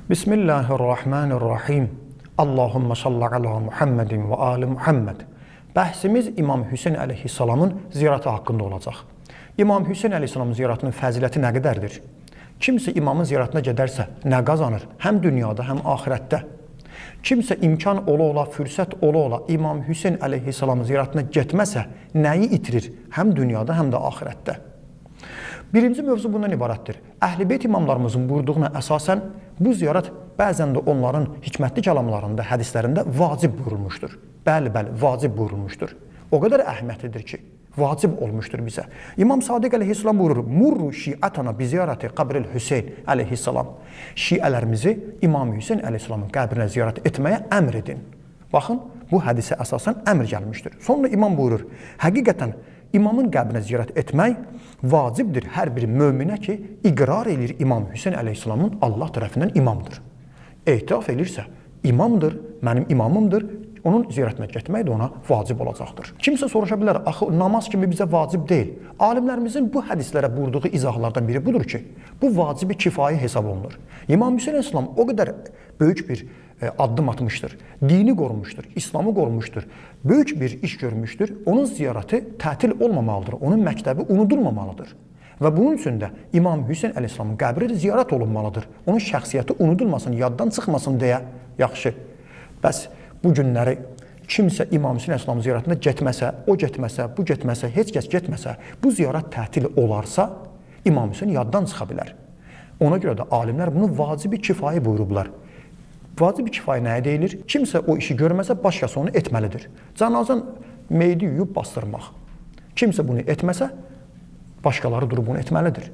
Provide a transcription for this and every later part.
Bismillahirrahmanirrahim. Allahümme salli ala Muhammedin ve ali Muhammed. Bəhsimiz İmam Hüseyn əleyhissalamın ziyarəti haqqında olacaq. İmam Hüseyn əleyhissalamın ziyarətinin fəziləti nə qədərdir? Kimsə imamın ziyarətinə gedərsə nə qazanır? Həm dünyada, həm axirətdə. Kimsə imkan ola, fürsət ola İmam Hüseyn əleyhissalamın ziyarətinə getməsə nəyi itirir? Həm dünyada, həm də axirətdə. Birinci mövzu bundan ibarətdir. Əhl-i-Beyt imamlarımızın buyurduğuna əsasən bu ziyarət bəzən də onların hikmətli kəlamlarında, hədislərində vacib buyurulmuşdur. Bəli, vacib buyurulmuşdur. O qədər əhəmiyyətlidir ki, vacib olmuşdur bizə. İmam Sadiq əleyhissalam buyurur, Murru şiətana bi ziyarəti qabril Hüseyn əleyhissalam. Şiələrimizi İmam Hüseyn əleyhissalamın qəbrinə ziyarət etməyə əmr edin. Baxın, bu hədisə əsasən əmr gəlmişdir. Sonra imam buyurur, həqiqətən İmamın qəbrinə ziyarət etmək vacibdir hər bir möminə ki, iqrar edir İmam Hüseyn əleyhissalamın Allah tərəfindən imamdır. Etiraf edirsə, imamdır, mənim imamımdır, onun ziyarətinə getmək də ona vacib olacaqdır. Kimsə soruşa bilər, axı namaz kimi bizə vacib deyil. Alimlərimizin bu hədislərə buyurduğu izahlardan biri budur ki, bu vacibi kifayə hesab olunur. İmam Hüseyn əleyhissalam o qədər böyük bir addım atmışdır, dini qorumuşdur, İslamı qorumuşdur, böyük bir iş görmüşdür. Onun ziyarəti tətil olmamalıdır, onun məktəbi unudulmamalıdır. Və bunun üçün də İmam Hüseyn əleyhissalamın qəbri ziyarət olunmalıdır. Onun şəxsiyyəti unudulmasın, yaddan çıxmasın deyə. Yaxşı, bəs bu günləri kimsə İmam Hüseyn əleyhissalamın ziyarətinə getməsə, o getməsə, bu getməsə, heç kəs getməsə, bu ziyarət tətil olarsa, İmam Hüseyn yaddan çıxa bilər. Ona görə də alimlər bunu vacibi kifayə buyurublar. Vacibi kifayə nəyə deyilir? Kimsə o işi görməsə, başqası onu etməlidir. Cənazən meyidi yuyub bastırmaq. Kimsə bunu etməsə, başqaları durub bunu etməlidir.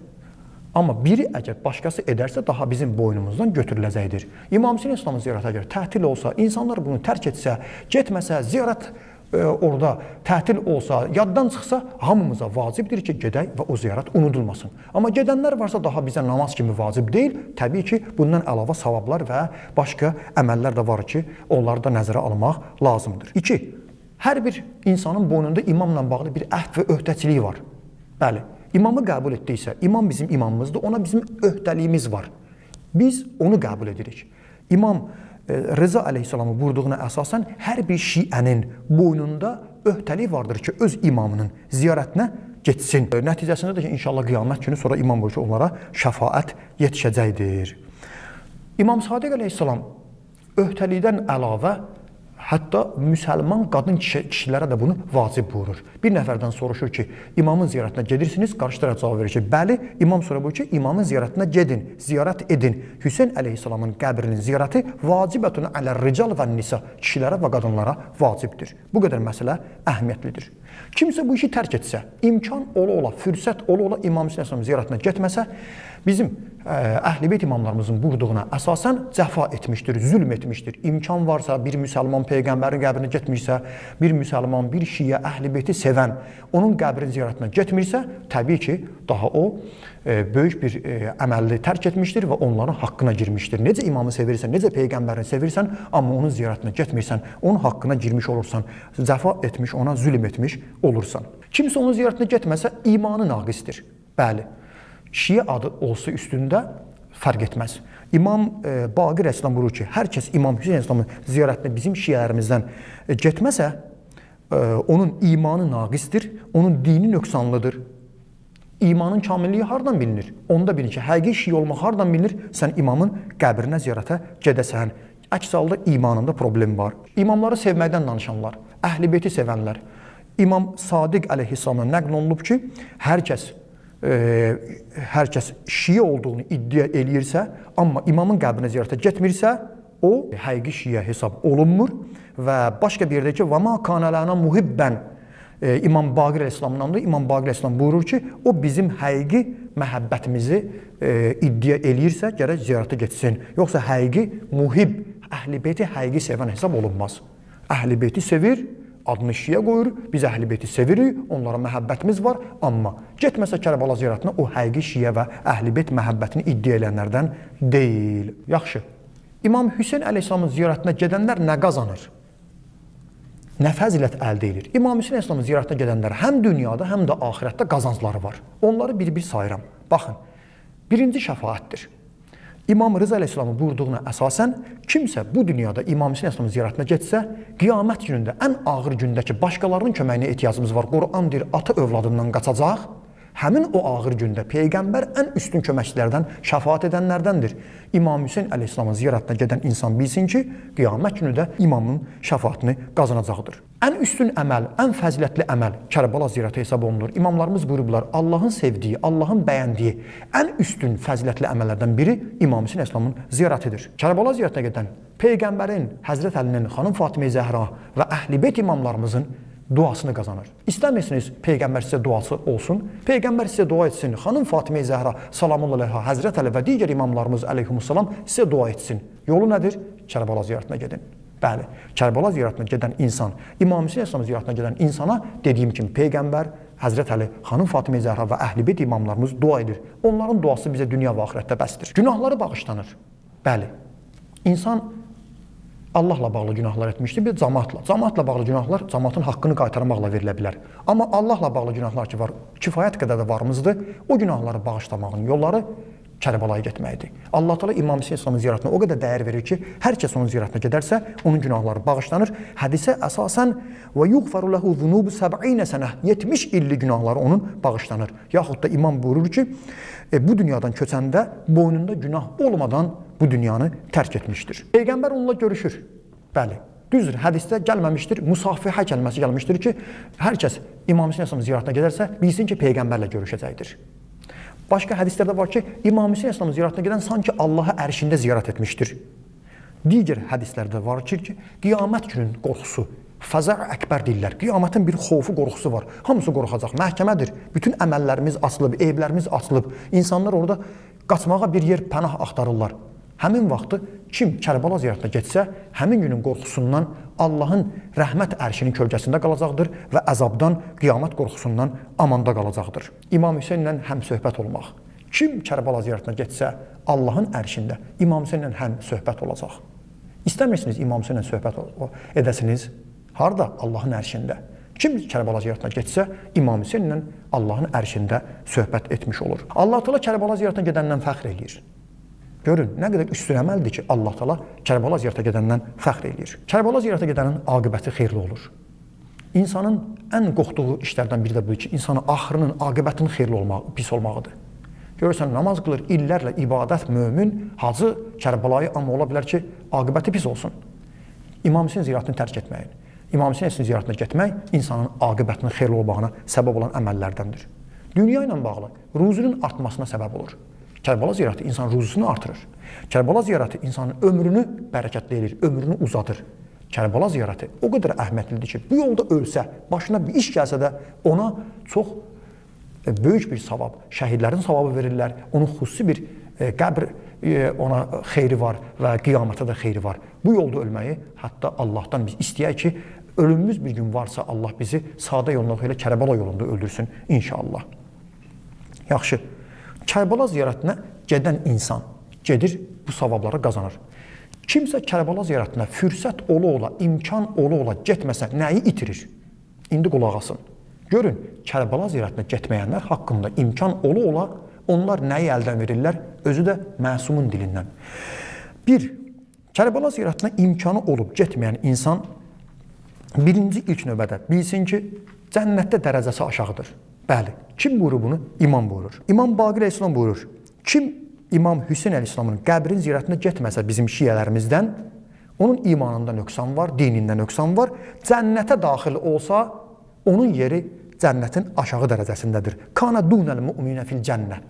Amma biri əgər başqası edərsə, daha bizim boynumuzdan götürüləcəkdir. İmam Hüseyn əleyhissalamın ziyarəti əgər tətil olsa, insanlar bunu tərk etsə, getməsə, ziyarət orada tətil olsa, yaddan çıxsa, hamımıza vacibdir ki, gedək və o ziyarət unudulmasın. Amma gedənlər varsa, daha bizə namaz kimi vacib deyil. Təbii ki, bundan əlavə savablar və başqa əməllər də var ki, onları da nəzərə almaq lazımdır. 2. Hər bir insanın boynunda imamla bağlı bir əhd və öhdəçiliyi var. Bəli, imamı qəbul etdiksə, imam bizim imamımızdır, ona bizim öhdəliyimiz var. Biz onu qəbul edirik. İmam Rıza əleyhissalamın buyurduğuna əsasən hər bir şiənin boynunda öhdəlik vardır ki, öz imamının ziyarətinə getsin. Nəticəsində də ki, inşallah qiyamət günü sonra imam boyu onlara şəfaət yetişəcəkdir. İmam Sadiq əleyhissalam öhdəlikdən əlavə hətta müsəlman qadın kişilərə də bunu vacib buyurur. Bir nəfərdən soruşur ki, imamın ziyarətinə gedirsiniz, qarşı tərəf cavab verir ki, bəli, imam sonra buyurur ki, imamın ziyarətinə gedin, ziyarət edin. Hüseyn əleyhissalamın qəbrinin ziyarəti vacibətun ələ'r-rical və nisa, kişilərə və qadınlara vacibdir. Bu qədər məsələ əhəmiyyətlidir. Kimsə bu işi tərk etsə, imkan ola, fürsət ola İmam Hüseyn əleyhissalamın ziyarətinə getməsə, bizim Əhl-i-Beyt imamlarımızın buyurduğuna əsasən cəfa etmişdir, zülm etmişdir. İmkan varsa, bir müsəlman Peyğəmbərin qəbrinə getmirsə, bir müsəlman, bir şiə Əhl-i-Beyti sevən, onun qəbrin ziyarətinə getmirsə, təbii ki, daha o böyük bir əməlli tərk etmişdir və onların haqqına girmişdir. Necə imamı sevirsən, necə Peyğəmbərini sevirsən, amma onun ziyarətinə getmirsən, onun haqqına girmiş olursan, cəfa etmiş, ona zülm etmiş olursan. Kimsə onun ziyarətinə getməsə, imanı naqisdir. Bəli. Şiə adı olsa üstündə fərq etməz. İmam Baqir əleyhissalam buyurur ki, hər kəs İmam Hüseyn əleyhissalamın ziyarətinə bizim şiələrimizdən getməsə, onun imanı naqisdir, onun dini nöqsanlıdır. İmanın kamilliyi hardan bilinir? Onda bilin ki, həqiqi şiə olmaq hardan bilinir? Sən imamın qəbrinə ziyarətə gedəsən. Əks halda imanında problem var. İmamları sevməkdən danışanlar, Əhl-i-Beyti sevənlər. İmam Sadiq əleyhissalamdan nəql olunub ki, hər kəs şiə olduğunu iddia eləyirsə, amma imamın qəbrinə ziyarətə getmirsə, o həqiqi şiə hesab olunmur və başqa bir yerdə ki, və mə kana lənə muhibbən İmam Baqir əleyhissalamdan da İmam Baqir əleyhissalam buyurur ki, o bizim həqiqi məhəbbətimizi iddia eləyirsə, gərək ziyarətə getsin. Yoxsa həqiqi muhib, Əhl-i-Beyti həqiqi sevən hesab olunmaz. Əhl-i-Beyti sevir, adını şiə qoyur, biz Əhl-i-Beyti sevirik, onlara məhəbbətimiz var, amma getməsə Kərbəla ziyarətinə o həqiqi şiə və Əhl-i-Beyt məhəbbətini iddia edənlərdən deyil. Yaxşı, İmam Hüseyn əleyhissalamın ziyarətinə gedənlər nə qazanır? Nə fəzilət əldə edir? İmam Hüseyn əleyhissalamın ziyarətinə gedənlər həm dünyada, həm də axirətdə qazancları var. Onları bir-bir sayıram. Baxın, birinci şəfaətdir. İmam Rıza əleyhissalamın buyurduğuna əsasən kimsə bu dünyada İmam Hüseyn əleyhissalamın ziyarətinə getsə, qiyamət günündə ən ağır gündə ki, başqalarının köməyinə ehtiyacımız var, Quran deyir, ata övladından qaçacaq. Həmin o ağır gündə Peyğəmbər ən üstün köməkçilərdən, şəfaət edənlərdəndir. İmam Hüseyn əleyhissalamın ziyarətinə gedən insan bilsin ki, qiyamət günü də imamın şəfaətini qazanacaqdır. Ən üstün əməl, ən fəzilətli əməl Kərbala ziyarəti hesab olunur. İmamlarımız buyurublar, Allahın sevdiyi, Allahın bəyəndiyi ən üstün fəzilətli əməllərdən biri İmam Hüseyn əleyhissalamın ziyarətidir. Kərbala ziyarətinə gedən Peyğəmbərin, Həzrət Əlinin, xanım Fatimə-i Zəhra və Əhl-i-Beyt imamlarımızın duasını qazanır. İstəmirsiniz Peyğəmbər sizə duası olsun, Peyğəmbər sizə dua etsin, xanım Fatimə-i Zəhra salamullah əleyhə, Həzrət Əli və digər imamlarımız əleyhissalam sizə dua etsin. Yolu nədir? Kərbala ziyarətinə gedin. Bəli, Kərbala ziyarətinə gedən insan, İmam Hüseyn əleyhissalam ziyarətinə gedən insana dediyim kimi Peyğəmbər, Həzrət Əli, xanım Fatimə-i Zəhra və Əhl-i-Beyt imamlarımız dua edir. Onların duası bizə dünya və axirətdə bəsdir. Günahları bağışlanır. Bəli, insan Allahla bağlı günahlar etmişdir, bir cəmaatla. Cəmaatla bağlı günahlar cəmaatın haqqını qaytarmaqla verilə bilər. Amma Allahla bağlı günahlar ki var, kifayət qədər də varımızdır. O günahları bağışlamağın yolları Kərbalaya getməkdir. Allah Teala İmam Hüseyn əleyhissalamın ziyarətinə o qədər dəyər verir ki, hər kəs onun ziyarətinə gedərsə, onun günahları bağışlanır. Hədisə əsasən və yuğfaru lehu zunubu 70 sənə, 70 illik günahları onun bağışlanır. Yaxud da imam buyurur ki, bu dünyadan köçəndə boynunda günah olmadan bu dünyanı tərk etmişdir. Peyğəmbər onunla görüşür. Bəli, düzdür, hədisdə gəlməmişdir, musafihə kəlməsi gəlmişdir ki, hər kəs İmam Hüseyn əleyhissalamın ziyarətinə gedərsə, bilsin ki, Peyğəmbərlə görüşəcəkdir. Başqa hədislərdə var ki, İmam Hüseyn əleyhissalamın ziyarətinə gedən sanki Allahı ərşində ziyarət etmişdir. Digər hədislərdə var ki, qiyamət günün qorxusu, fəza əkbər deyirlər. Qiyamətin bir xofu, qorxusu var. Hamısı qorxacaq. Məhkəmədir. Bütün əməllərimiz açılıb, evlərimiz açılıb. İnsanlar orada qaçmağa bir yer, pənah axtarırlar. Həmin vaxtı kim Kərbala ziyarətinə getsə, həmin günün qorxusundan Allahın rəhmət ərşinin kölgəsində qalacaqdır və əzabdan, qiyamət qorxusundan amanda qalacaqdır. İmam Hüseynlə həm söhbət olmaq. Kim Kərbala ziyarətinə getsə, Allahın ərşində İmam Hüseynlə həm söhbət olacaq. İstəmirsiniz İmam Hüseynlə söhbət edəsiniz? Harada? Allahın ərşində. Kim Kərbala ziyarətinə getsə, İmam Hüseynlə Allahın ərşində söhbət etmiş olur. Allah Teala Kərbala ziyarətinə gedəndən fəxr eləyir. Görün, nə qədər üstün əməldir ki, Allah Teala Kərbala ziyarətə gedəndən fəxr eləyir. Kərbala ziyarətə gedənin aqibəti xeyirli olur. İnsanın ən qorxduğu işlərdən biri də budur ki, insanın axırının, aqibətinin xeyirli olmağı, pis olmağıdır. Görürsən, namaz qılır, illərlə ibadət, mömin, hacı, Kərbalayı, amma ola bilər ki, aqibəti pis olsun. İmam Hüseyn ziyarətini tərk etməyin. İmam Hüseyn ziyarətinə getmək insanın aqibətinin xeyirli olmağına səbəb olan əməllərdəndir. Dünya ilə bağlı ruzunun artmasına səbəb olur. Kərbala ziyarəti insanın ruzusunu artırır. Kərbala ziyarəti insanın ömrünü bərəkətli edir, ömrünü uzadır. Kərbala ziyarəti o qədər əhəmiyyətlidir ki, bu yolda ölsə, başına bir iş gəlsə də ona çox böyük bir savab, şəhidlərin savabı verirlər, onun xüsusi bir qəbr ona xeyri var və qiyamətə də xeyri var. Bu yolda ölməyi hətta Allahdan biz istəyək ki, ölümümüz bir gün varsa Allah bizi sadə yolunda, elə Kərbala yolunda öldürsün inşallah. Yaxşı. Kərbala ziyarətinə gedən insan gedir, bu savabları qazanır. Kimsə Kərbala ziyarətinə fürsət ola, imkan ola getməsə nəyi itirir? İndi qulaq asın. Görün, Kərbala ziyarətinə getməyənlər haqqında imkan ola, onlar nəyi əldən verirlər? Özü də məsumun dilindən. Bir, Kərbala ziyarətinə imkanı olub getməyən insan birinci ilk növbədə bilsin ki, cənnətdə dərəcəsi aşağıdır. Bəli, kim buyurur bunu? İmam buyurur. İmam Baqir əleyhissalam buyurur. Kim İmam Hüseyn əleyhissalamın qəbrin ziyarətinə getməsə bizim şiyələrimizdən, onun imanında nöqsan var, dinində nöqsan var. Cənnətə daxil olsa, onun yeri cənnətin aşağı dərəcəsindədir. Kana dunəl müminə fil cənnə.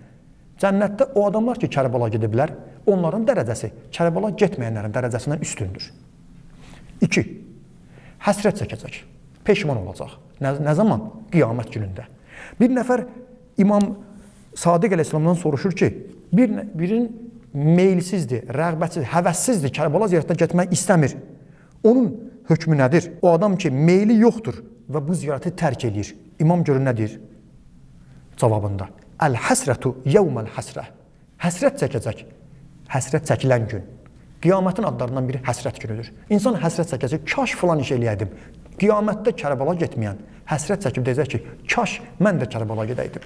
Cənnətdə o adamlar ki, Kərbala gediblər, onların dərəcəsi Kərbala getməyənlərin dərəcəsindən üstündür. 2. Həsrət çəkəcək, peşman olacaq. Nə zaman? Qiyamət günündə. Bir nəfər İmam Sadiq əleyhissalamdan soruşur ki, birinin meylsizdir, rəğbətsizdir, həvəssizdir, Kərbala ziyarətinə getmək istəmir. Onun hökmü nədir? O adam ki, meyli yoxdur və bu ziyarəti tərk edir. İmam görür nə deyir? Cavabında. Əl-həsrətu yevməl həsrə. Həsrət çəkəcək. Həsrət çəkilən gün. Qiyamətin adlarından biri həsrət günüdür. İnsan həsrət çəkəcək, kaş filan iş eləyəydim. Qiyamətdə Kərbala getməyən həsrət çəkib deyəcək ki, kaş mən də Kərbala gedəydim.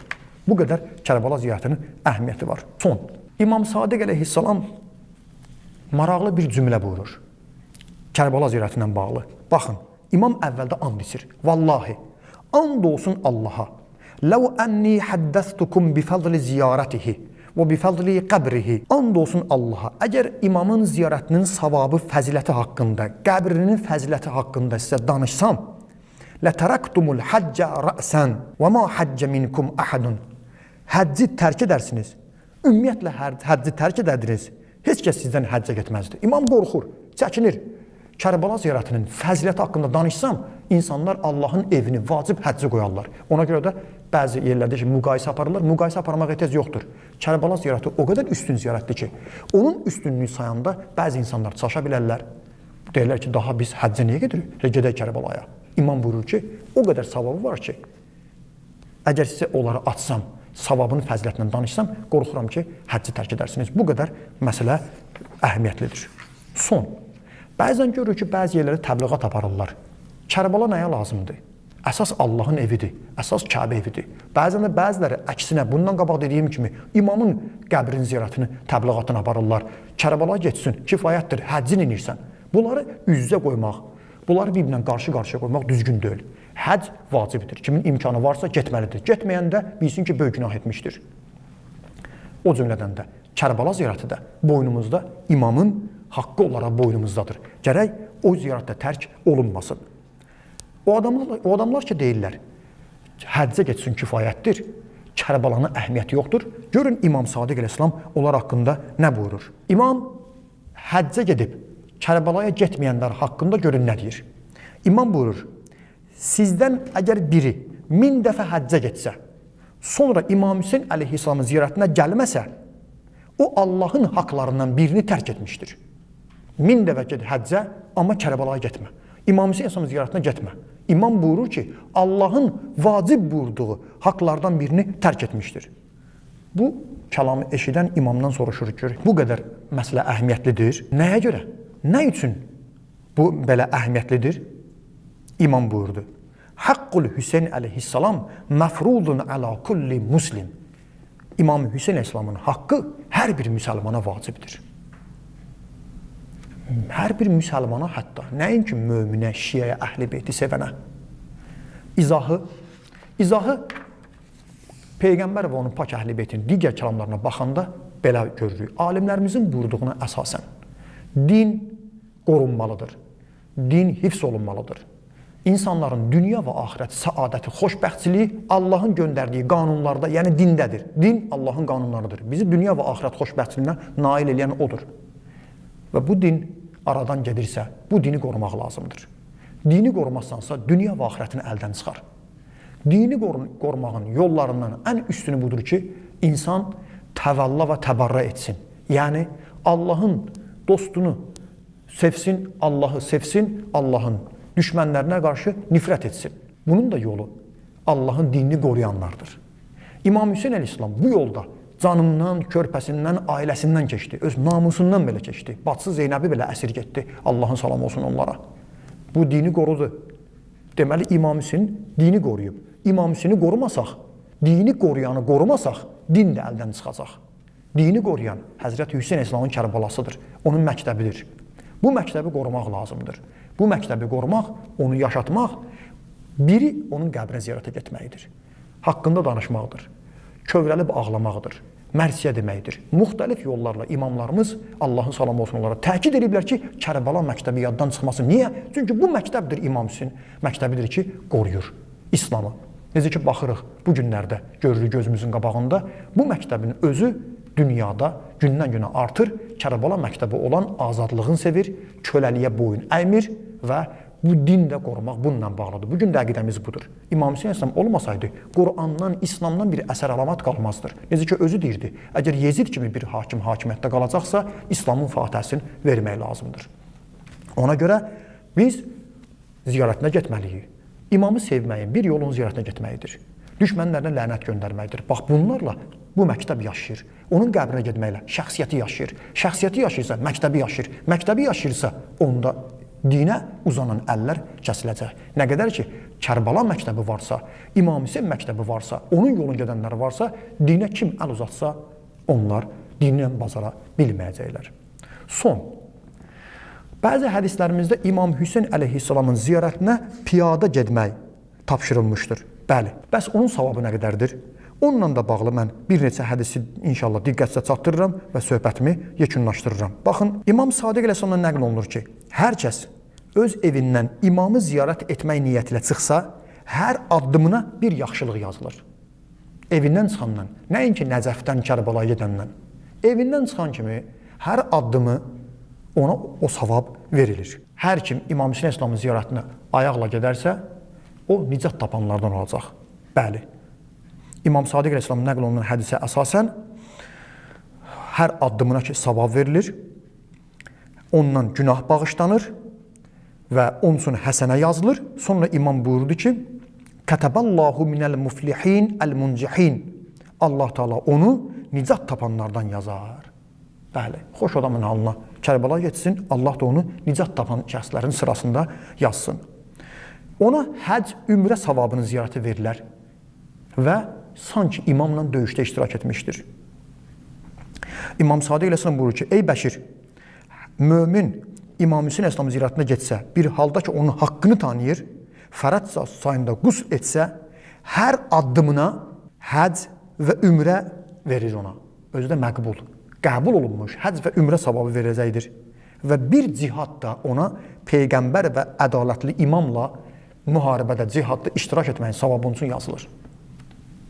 Bu qədər Kərbala ziyarətinin əhəmiyyəti var. Son. İmam Sadiq əleyhissalam maraqlı bir cümlə buyurur. Kərbala ziyarəti ilə bağlı. Baxın, imam əvvəldə and içir. Vallahi, and olsun Allaha. Ləv ənni həddəstukum bifədli ziyarətihi və bifədli qəbrihi. And olsun Allaha. Əgər imamın ziyarətinin savabı, fəziləti haqqında, qəbrinin fəziləti haqqında sizə danışsam, lətərəktumul həccə rəsən və ma həccə minkum əhədun. Həcci tərk edərsiniz. Ümumiyyətlə həcci tərk edərdiniz. Heç kəs sizdən həccə getməzdi. İmam qorxur, çəkinir. Kərbala ziyarətinin fəziləti haqqında danışsam, insanlar Allahın evini vacib həccə qoyarlar. Ona görə də bəzi yerlərdə ki, müqayisə aparırlar. Müqayisə aparmağa ehtiyac yoxdur. Kərbala ziyarəti o qədər üstün ziyarətdir ki, onun üstünlüyü sayanda bəzi insanlar çaşa bilərlər. Deyirlər ki, daha biz həccə niyə gedirik? Gedək Kərbalaya. İmam buyurur ki, o qədər savabı var ki, əgər sizə onları açsam, savabının fəzilətindən danışsam, qorxuram ki, həcci tərk edərsiniz. Bu qədər məsələ əhəmiyyətlidir. Son. Bəzən görürük ki, bəzi yerlərə təbliğat aparırlar. Kərbala nəyə lazımdır? Əsas Allahın evidir, əsas Kəbə evidir. Bəzən də bəziləri əksinə, bundan qabaq dediyim kimi, imamın qəbrin ziyarətini, təbliğatını aparırlar. Kərbala getsin, kifayətdir, həccin inirsən. Bunları üz-üzə qoymaq, bunları bir-birinə qarşı-qarşıya qoymaq düzgün deyil. Həcc vacibdir. Kimin imkanı varsa getməlidir. Getməyəndə bilsin ki, böyük günah etmişdir. O cümlədən də Kərbala ziyarəti də boynumuzda imamın haqqı olaraq boynumuzdadır. Gərək o ziyarətdə tərk olunmasın. O adamlar ki deyirlər, həccə getsin kifayətdir, Kərbalanın əhəmiyyəti yoxdur. Görün İmam Sadiq əleyhissalam onlar haqqında nə buyurur? İmam həccə gedib Kərbalaya getməyənlər haqqında görün nə deyir? İmam buyurur, sizdən əgər biri 1000 dəfə həccə getsə, sonra İmam Hüseyn əleyhissalamın ziyarətinə gəlməsə, o Allahın haqlarından birini tərk etmişdir. 1000 dəfə get həccə, amma Kərbalaya getmə. İmam Hüseyn əleyhissalamın ziyarətinə getmə. İmam buyurur ki, Allahın vacib buyurduğu haqlardan birini tərk etmişdir. Bu kəlamı eşidən imamdan soruşur ki, bu qədər məsələ əhəmiyyətlidir. Nəyə görə? Nə üçün bu belə əhəmiyyətlidir? İmam buyurdu. Haqqul Hüseyn əleyhissalam məfrudun əla kulli muslim. İmam Hüseyn əleyhissalamın haqqı hər bir müsəlmana vacibdir. Hər bir müsəlmana hətta, nəinki möminə, şiəyə, əhl-i beyti sevənə. İzahı Peyğəmbər və onun pak əhl-i beytinin digər kəlamlarına baxanda belə görürük. Alimlərimizin buyurduğuna əsasən din qorunmalıdır, din hifz olunmalıdır. İnsanların dünya və axirət səadəti, xoşbəxtçiliyi Allahın göndərdiyi qanunlarda, yəni dindədir. Din Allahın qanunlarıdır. Bizi dünya və axirət xoşbəxtçiliyinə nail edən odur. Və bu din aradan gedirsə, bu dini qorumaq lazımdır. Dini qorumazsansa, dünya və axirətini əldən çıxar. Dini qorumağın yollarından ən üstünü budur ki, insan təvəlla və təbarra etsin. Yəni, Allahın dostunu sevsin, Allahı sevsin, Allahın düşmənlərinə qarşı nifrət etsin. Bunun da yolu Allahın dinini qoruyanlardır. İmam Hüseyn əleyhissalam bu yolda canından, körpəsindən, ailəsindən keçdi. Öz namusundan belə keçdi. Bacısı Zeynəbi belə əsir getdi. Allahın salamı olsun onlara. Bu dini qorudu. Deməli, İmam Hüseyn dini qoruyub. İmam Hüseyni qorumasaq, dini qoruyanı qorumasaq, din də əldən çıxacaq. Dini qoruyan Həzrəti Hüseyn əleyhissalamın Kərbalasıdır. Onun məktəbidir. Bu məktəbi qorumaq lazımdır. Bu məktəbi qorumaq, onu yaşatmaq, biri onun qəbrinə ziyarətə getməyidir. Haqqında danışmaqdır. Kövrəlib ağlamaqdır. Mərsiyə deməkdir. Müxtəlif yollarla imamlarımız, Allahın salamı olsun onlara, təkid ediblər ki, Kərbala məktəbi yaddan çıxmasın. Niyə? Çünki bu məktəbdir İmam Hüseyn. Məktəbidir ki, qoruyur İslamı. Necə ki, baxırıq bu günlərdə, görürük gözümüzün qabağında, bu məktəbin özü dünyada gündən-günə artır. Kərbala məktəbi olan azadlığın sevir, köləliyə boyun əymir və bu din də qorumaq bununla bağlıdır. Bugün də əqidəmiz budur. İmam Hüseyn əleyhissalam olmasaydı, Qur'andan, İslamdan bir əsər əlamat qalmazdır. Necə ki, özü deyirdi, əgər Yezid kimi bir hakim hakimiyyətdə qalacaqsa, İslamın fatihəsini vermək lazımdır. Ona görə biz ziyarətinə getməliyik. İmamı sevməyin bir yolun ziyarətinə getməyidir. Düşmənlərinə lənət göndərməkdir. Bax, bunlarla bu məktəb yaşayır. Onun qəbrinə getməklə şəxsiyyəti yaşayır. Şəxsiyyəti yaşayırsa, məktəbi yaşayır. Məktəbi yaşayırsa, onda dinə uzanan əllər kəsiləcək. Nə qədər ki, Kərbala məktəbi varsa, İmam Hüseyn məktəbi varsa, onun yolun gedənləri varsa, dinə kim əl uzatsa, onlar dinlə bazara bilməyəcəklər. Son. Bəzi hədislərimizdə İmam Hüseyn əleyhissalamın ziyarətinə piyada getmək tapşırılmışdır. Bəli. Bəs onun savabı nə qədərdir? Onunla da bağlı mən bir neçə hədisi inşallah diqqətlə çatdırıram və söhbətimi yekunlaşdırıram. Baxın, İmam Sadiq əleyhissalamdan nəql olunur ki, hər kəs öz evindən imamı ziyarət etmək niyyətilə çıxsa, hər addımına bir yaxşılıq yazılır. Evindən çıxandan, nəinki Nəcəfdən Kərbalaya gedəndən, evindən çıxan kimi hər addımı ona o savab verilir. Hər kim İmam Hüseyn əleyhissalamın ziyarətinə ayaqla gedərsə, o nicat tapanlardan olacaq. Bəli. İmam Sadiq əleyhissalamın nəql olunan hədisə əsasən hər addımına ki savab verilir, ondan günah bağışlanır və onun üçün həsənə yazılır. Sonra imam buyurdu ki, Kətəbəllahu minəl muflihin əl-muncihin. Allah Teala onu nicat tapanlardan yazar. Bəli, xoş adamın halına Kərbala getsin, Allah da onu nicat tapan şəxslərin sırasında yazsın. Ona həc, ümrə savabının ziyarəti verilər və sanki imamla döyüşdə iştirak etmişdir. İmam Sadiq əleyhissalam buyurur ki, ey Bəşir, mömin İmam Hüseyn əleyhissalamın ziyarətinə getsə, bir halda ki onun haqqını tanıyır, fərəd sayında qusl etsə, hər addımına həc və ümrə verir ona. Özü də məqbul, qəbul olunmuş həc və ümrə savabı verəcəkdir. Və bir cihad da ona peyğəmbər və ədalətli imamla müharibədə, cihadda iştirak etməyin savabı üçün yazılır.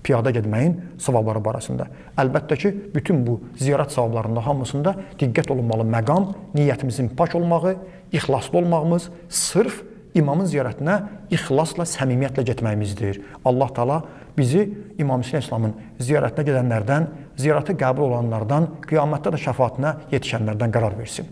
Piyada getməyin savabları barəsində. Əlbəttə ki, bütün bu ziyarət savablarında hamısında diqqət olunmalı məqam, niyyətimizin pak olmağı, ixlaslı olmağımız, sırf imamın ziyarətinə ixlasla, səmimiyyətlə getməyimizdir. Allah Teala bizi İmam Hüseyn əleyhissalamın ziyarətinə gedənlərdən, ziyarəti qəbul olanlardan, qiyamətdə də şəfaətinə yetişənlərdən qərar versin.